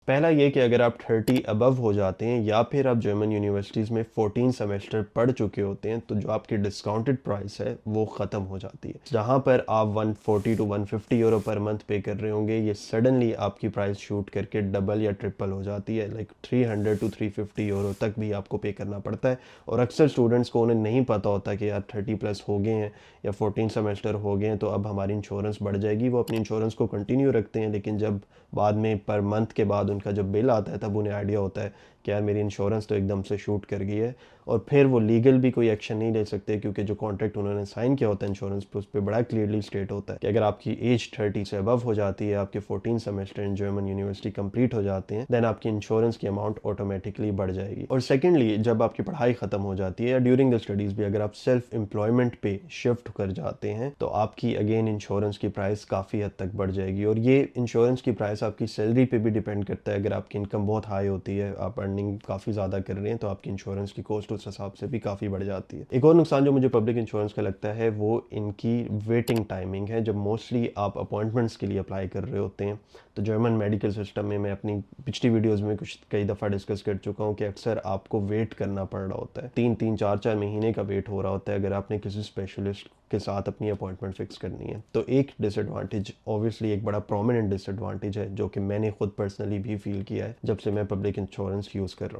पहला ये कि अगर आप 30 अबव हो जाते हैं या फिर आप जर्मन यूनिवर्सिटीज़ में 14 सेमेस्टर पढ़ चुके होते हैं तो जो आपकी डिस्काउंटेड प्राइस है वो ख़त्म हो जाती है। जहाँ पर आप 140 टू 150 यूरो पर मंथ पे कर रहे होंगे, ये सडनली आपकी प्राइस शूट करके डबल या ट्रिपल हो जाती है। लाइक 300 टू 350 यूरो तक भी आपको पे करना पड़ता है। और अक्सर स्टूडेंट्स को उन्हें नहीं पता होता कि यार 30 प्लस हो गए हैं या 14 सेमेस्टर हो गए हैं तो अब हमारी इंश्योरेंस बढ़ जाएगी। वो अपनी इंश्योरेंस को कंटिन्यू रखते हैं, लेकिन जब बाद में पर मंथ के बाद उनका जब बिल आता है तब उन्हें आइडिया होता है कि यार मेरी इंश्योरेंस तो एकदम से शूट कर गई है। और फिर वो लीगल भी कोई एक्शन नहीं ले सकते, क्योंकि जो कॉन्ट्रैक्ट उन्होंने साइन किया होता है इंश्योरेंस पे उस पर बड़ा क्लियरली स्टेट होता है कि अगर आपकी एज 30 से अबव हो जाती है, आपके 14 semester in German university complete हो जाते हैं, देन आपकी इंश्योरेंस की अमाउंट ऑटोमेटिकली बढ़ जाएगी। और सेकेंडली, जब आपकी पढ़ाई खत्म हो जाती है या ड्यूरिंग द स्टडीज भी अगर आप सेल्फ एम्प्लॉयमेंट पे शिफ्ट कर जाते हैं तो आपकी अगेन इंश्योरेंस की प्राइस काफ़ी हद तक बढ़ जाएगी। और ये इंश्योरेंस की प्राइस आपकी सैलरी पे भी डिपेंड करता है। अगर आपकी इनकम बहुत हाई होती है, आप अर्निंग काफ़ी ज़्यादा कर रहे हैं, तो आपकी इंश्योरेंस की कॉस्ट उस हिसाब से भी काफ़ी बढ़ जाती है। एक और नुकसान जो मुझे पब्लिक इंश्योरेंस का लगता है वो इनकी वेटिंग टाइमिंग है। जब मोस्टली आप अपॉइंटमेंट्स के लिए अप्लाई कर रहे होते हैं तो जर्मन मेडिकल सिस्टम में, मैं अपनी पिछली वीडियोज़ में कुछ कई दफ़ा डिस्कस कर चुका हूँ कि अक्सर आपको वेट करना पड़ रहा होता है, 3-3 4-4 महीने का वेट हो रहा होता है अगर आपने किसी स्पेशलिस्ट के साथ अपनी अपॉइंटमेंट फिक्स करनी है। तो एक डिसएडवांटेज, ऑब्वियसली एक बड़ा प्रोमिनेंट डिसएडवांटेज है, जो कि मैंने खुद पर्सनली भी फील किया है जब से मैं पब्लिक इंश्योरेंस यूज़ कर रहा हूँ।